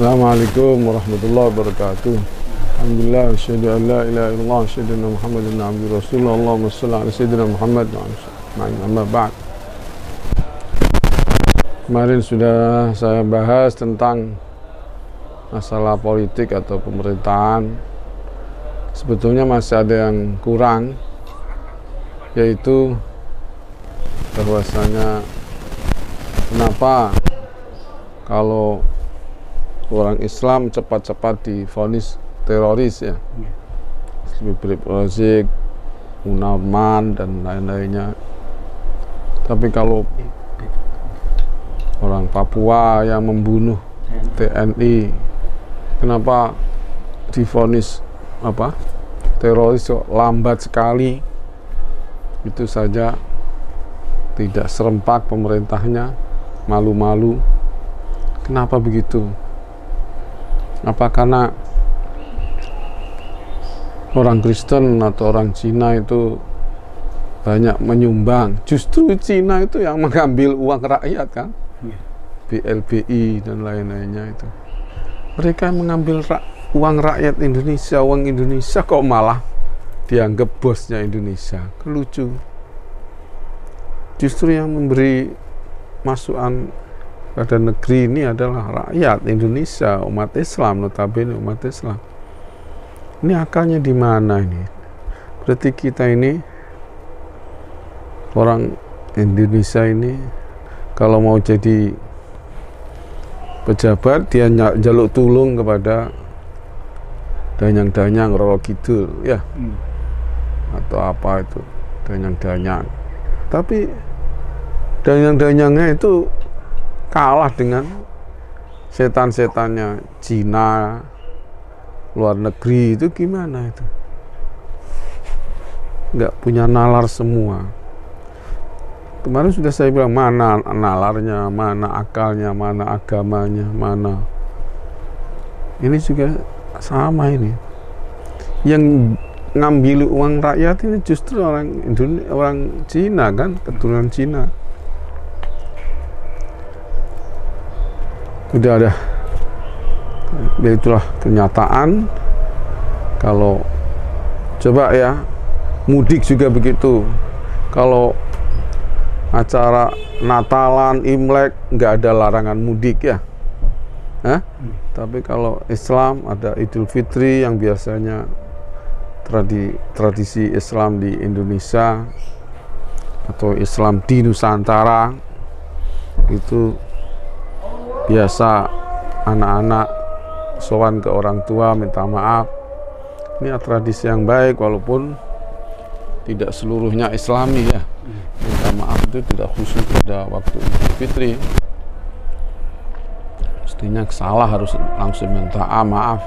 Assalamualaikum warahmatullahi wabarakatuh. Alhamdulillah, asyhadu an la ilaha illallah, asyhadu anna Muhammadan abduhu rasulullah. Allahumma shalli ala sayyidina Muhammad wa ala amma ba'd. Kemarin sudah saya bahas tentang masalah politik atau pemerintahan. Sebetulnya masih ada yang kurang, yaitu bahwasanya kenapa kalau orang Islam cepat-cepat divonis teroris ya, Habib Rizik, Munarman dan lain-lainnya. Tapi kalau orang Papua yang membunuh TNI, kenapa divonis teroris lambat sekali? Itu saja tidak serempak pemerintahnya, malu-malu. Kenapa begitu? Apa karena orang Kristen atau orang Cina itu banyak menyumbang? Justru Cina itu yang mengambil uang rakyat kan, BLBI dan lain-lainnya itu. Mereka mengambil uang rakyat Indonesia, uang Indonesia kok malah dianggap bosnya Indonesia. Lucu. Justru yang memberi masukan pada negeri ini adalah rakyat Indonesia, umat Islam, notabene umat Islam. Ini akalnya di mana ini? Berarti kita ini, orang Indonesia ini, kalau mau jadi pejabat, dia jaluk tulung kepada danyang-danyang Roro Kidul, ya, atau apa itu, danyang-danyang. Tapi danyang-danyangnya itu kalah dengan setan-setannya Cina, luar negeri. Itu gimana itu? Nggak punya nalar semua. Kemarin sudah saya bilang, mana nalarnya, mana akalnya, mana agamanya, mana. Ini juga sama ini. Yang ngambil uang rakyat ini justru orang Indonesia, orang Cina kan, keturunan Cina. Udah ada, itulah kenyataan. Kalau coba ya, mudik juga begitu. Kalau acara Natalan, Imlek, nggak ada larangan mudik ya. Tapi kalau Islam ada Idul Fitri yang biasanya tradisi Islam di Indonesia atau Islam di Nusantara, itu biasa anak-anak sowan ke orang tua minta maaf. Ini tradisi yang baik walaupun tidak seluruhnya Islami ya. Minta maaf itu tidak khusus pada waktu Idul Fitri. Mestinya salah harus langsung minta maaf,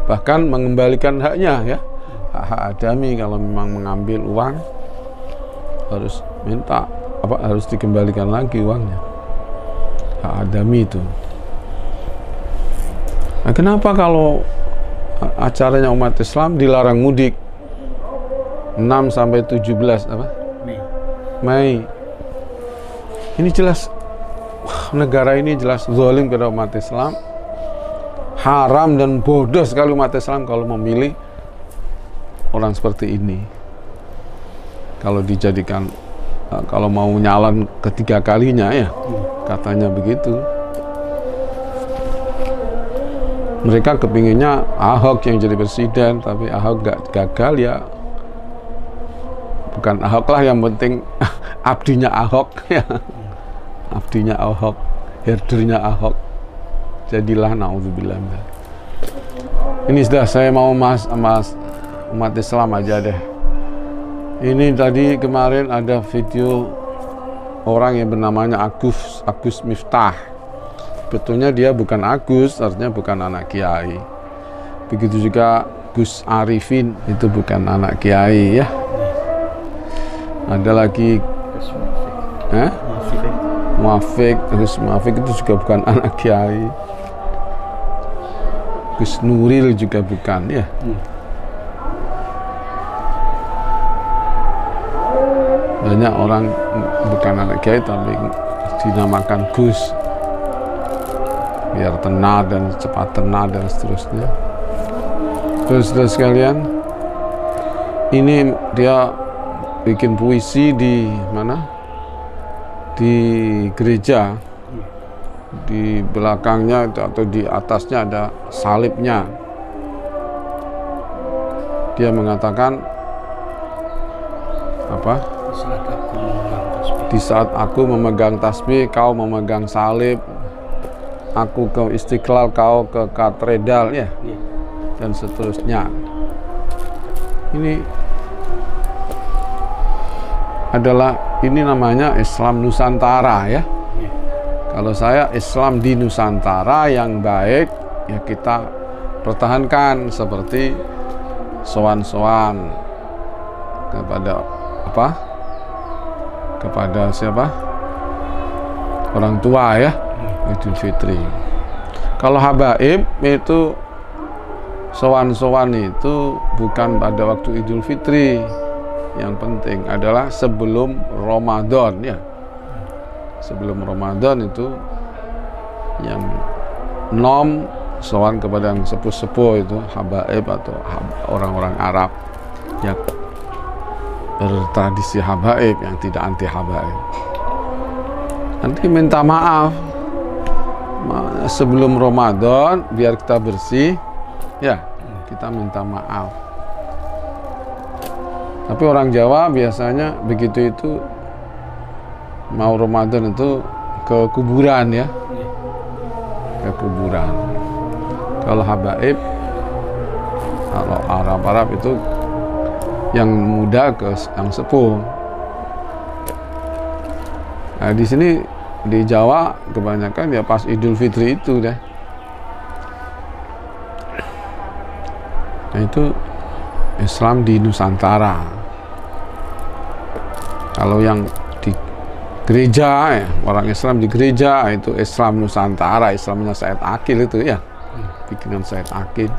bahkan mengembalikan haknya ya, hak adami. Kalau memang mengambil uang harus minta harus dikembalikan lagi uangnya, hak adami itu. Nah, kenapa kalau acaranya umat Islam dilarang mudik 6 sampai 17 Mei? Ini jelas negara ini jelas zalim kepada umat Islam. Haram dan bodoh sekali umat Islam kalau memilih orang seperti ini. Kalau dijadikan, kalau mau nyalon ketiga kalinya ya, katanya begitu. Mereka kepinginnya Ahok yang jadi presiden, tapi Ahok gak gagal ya. Bukan Ahok lah yang penting, abdinya Ahok ya. Abdinya Ahok, herdernya Ahok. Jadilah naudzubillah. Ini sudah saya mau mas umat Islam aja deh. Ini tadi kemarin ada video orang yang bernamanya Agus Miftah. Betulnya dia bukan Agus, artinya bukan anak kiai. Begitu juga Gus Arifin, itu bukan anak kiai ya. Ada lagi Muafik, Gus Muafik itu juga bukan anak kiai. Gus Nuril juga bukan ya. Banyak orang bukan anak kiai tapi dinamakan Gus. biar tenar dan cepat tenar dan seterusnya. Terus sekalian, ini dia bikin puisi di mana? Di gereja. Di belakangnya atau di atasnya ada salibnya. Dia mengatakan apa? Di saat aku memegang tasbih, kau memegang salib. Aku ke Istiqlal, kau ke katedral, ya, dan seterusnya. Ini adalah, ini namanya Islam Nusantara, ya. Kalau saya Islam di Nusantara yang baik, ya kita pertahankan seperti sowan-sowan kepada apa? Kepada siapa? Orang tua, ya. Idul Fitri. Kalau habaib itu sowan-sowan itu bukan pada waktu Idul Fitri. Yang penting adalah sebelum Ramadan, ya. Sebelum Ramadan itu yang sowan kepada yang sepuh-sepuh itu habaib atau orang-orang Arab yang bertradisi habaib, yang tidak anti habaib. Nanti minta maaf sebelum Ramadan biar kita bersih, ya, kita minta maaf. Tapi orang Jawa biasanya begitu itu mau Ramadan itu ke kuburan, ya, ke kuburan. Kalau habaib, kalau Arab itu yang muda ke yang sepuh. Nah, di sini di Jawa kebanyakan ya pas Idul Fitri itu deh. Nah, itu Islam di Nusantara. Kalau yang di gereja, ya, orang Islam di gereja itu Islam Nusantara, Islamnya Said Akil itu, ya, bikinan Said Akil.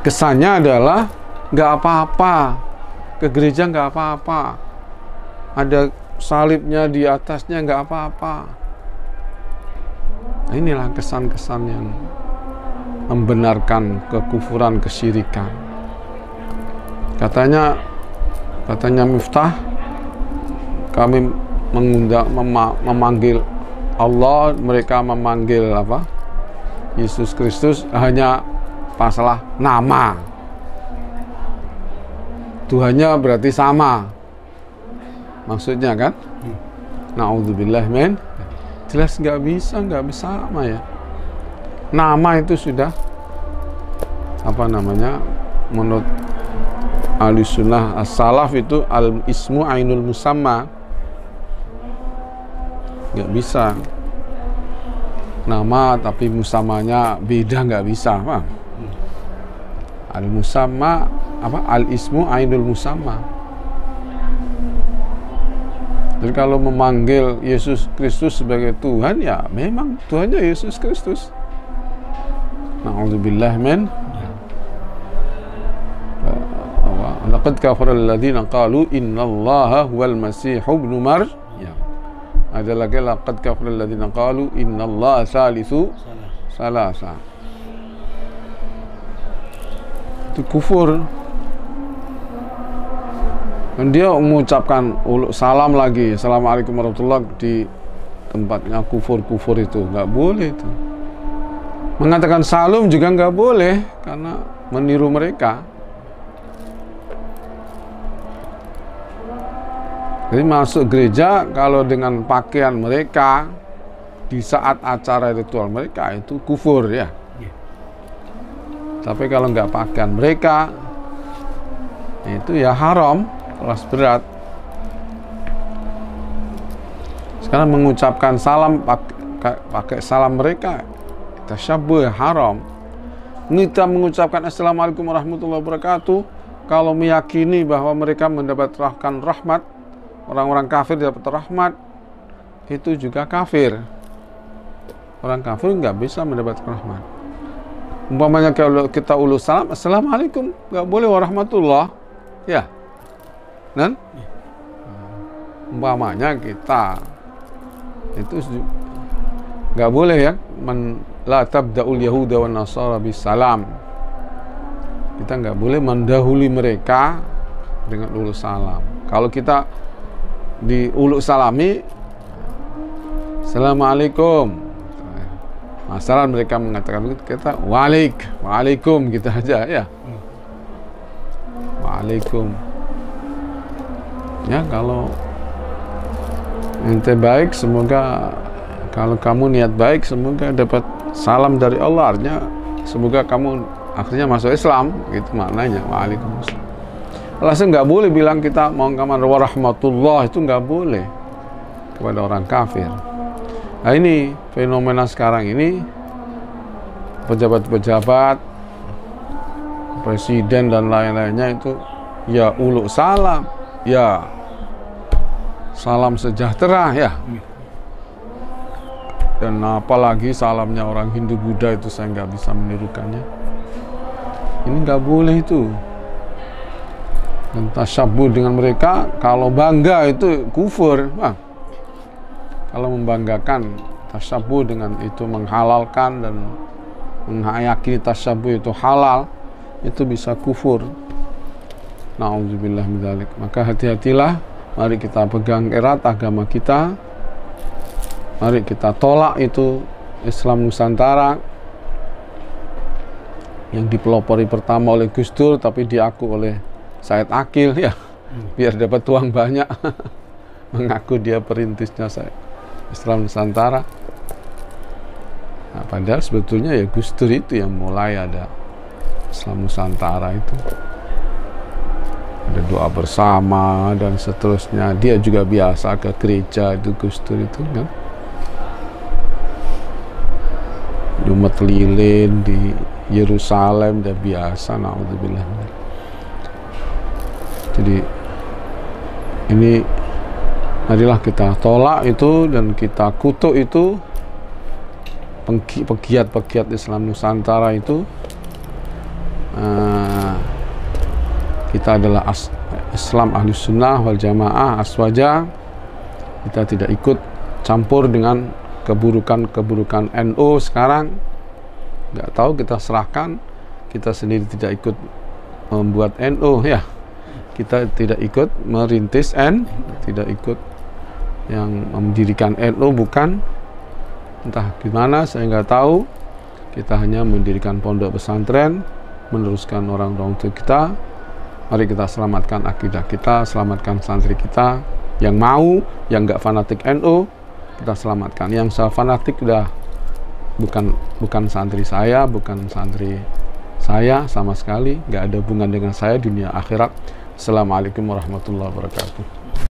Kesannya adalah nggak apa-apa, ke gereja nggak apa-apa, ada salibnya di atasnya nggak apa-apa. Nah, inilah kesan-kesan yang membenarkan kekufuran, kesyirikan. Katanya Miftah, kami memanggil Allah, mereka memanggil apa? Yesus Kristus hanya masalah nama. Tuhannya berarti sama. Maksudnya kan? Na'udzubillah min. Jelas nggak bisa sama, ya. Nama itu sudah apa namanya? Menurut ahli sunnah as-salaf itu al-ismu ainul musamma. Nggak bisa nama tapi musamanya beda, nggak bisa, paham? Al-musamma apa? Al-ismu ainul musamma. Jadi kalau memanggil Yesus Kristus sebagai Tuhan, ya memang Tuhannya Yesus Kristus. Na'udzubillah min. Laqad kafara alladziina qalu innallaha huwal masiih ibnu Maryam. Ada lagi laqad kafara alladziina qalu innallaha salisu salasa. Itu kufur. Dan dia mengucapkan salam lagi, assalamualaikum warahmatullahi, di tempatnya kufur itu nggak boleh itu. Mengatakan salam juga nggak boleh karena meniru mereka. Jadi masuk gereja kalau dengan pakaian mereka di saat acara ritual mereka itu kufur, ya. Tapi kalau nggak pakaian mereka itu ya haram, kelas berat. Sekarang mengucapkan salam pakai salam mereka, tasyabbuh, haram. Kita mengucapkan assalamualaikum warahmatullahi wabarakatuh kalau meyakini bahwa mereka mendapatkan rahmat, orang-orang kafir dapat rahmat, itu juga kafir. Orang kafir nggak bisa mendapatkan rahmat. Umpamanya kalau kita ulus salam, assalamualaikum, nggak boleh warahmatullah, ya. Dan umpamanya kita itu nggak boleh, ya, la tabda'ul yahuda wan nasara bisalam. Kita nggak boleh mendahului mereka dengan uluk salam. Kalau kita di uluk salami, Assalamualaikum. Masalah mereka mengatakan kita waalaikum gitu aja ya. Waalaikum. Ya, kalau ente baik, semoga kalau kamu niat baik, semoga dapat salam dari Allah. Artinya semoga kamu akhirnya masuk Islam, gitu maknanya. Waalaikumsalam. Langsung nggak boleh bilang kita mau kamar warahmatullah, itu nggak boleh kepada orang kafir. Nah, ini fenomena sekarang ini, pejabat-pejabat, presiden dan lain-lainnya itu ya uluk salam, ya salam sejahtera ya. Dan apalagi salamnya orang Hindu Buddha itu saya nggak bisa menirukannya. Ini nggak boleh itu. Dan tasyabuh dengan mereka, kalau bangga itu kufur. Nah, kalau membanggakan tasyabuh dengan itu, menghalalkan dan meyakini tasyabuh itu halal, itu bisa kufur. Na'udzubillah min dzalik. Maka hati-hatilah, mari kita pegang erat agama kita. Mari kita tolak itu Islam Nusantara yang dipelopori pertama oleh Gus Dur tapi diaku oleh Said Akil ya, biar dapat uang banyak. Mengaku dia perintisnya Islam Nusantara. Nah, padahal sebetulnya ya Gus Dur itu yang mulai ada Islam Nusantara itu. Ada doa bersama dan seterusnya. Dia juga biasa ke gereja itu, Gus Dur itu kan. Jumat lilin di Yerusalem udah biasa, naudzubillah. Jadi ini marilah kita tolak itu dan kita kutuk itu pegiat-pegiat Islam Nusantara itu. Kita adalah Islam Ahlus Sunnah wal Jamaah Aswaja. Kita tidak ikut campur dengan keburukan-keburukan NU sekarang. Nggak tahu, kita serahkan. Kita sendiri tidak ikut membuat NU ya. Kita tidak ikut merintis tidak ikut yang mendirikan NU, bukan. Entah gimana, saya nggak tahu. Kita hanya mendirikan pondok pesantren, meneruskan orang-orang tua kita. Mari kita selamatkan akidah kita, selamatkan santri kita yang mau, yang nggak fanatik NU, kita selamatkan. Yang fanatik udah bukan santri saya, bukan santri saya sama sekali, nggak ada hubungan dengan saya dunia akhirat. Assalamualaikum warahmatullahi wabarakatuh.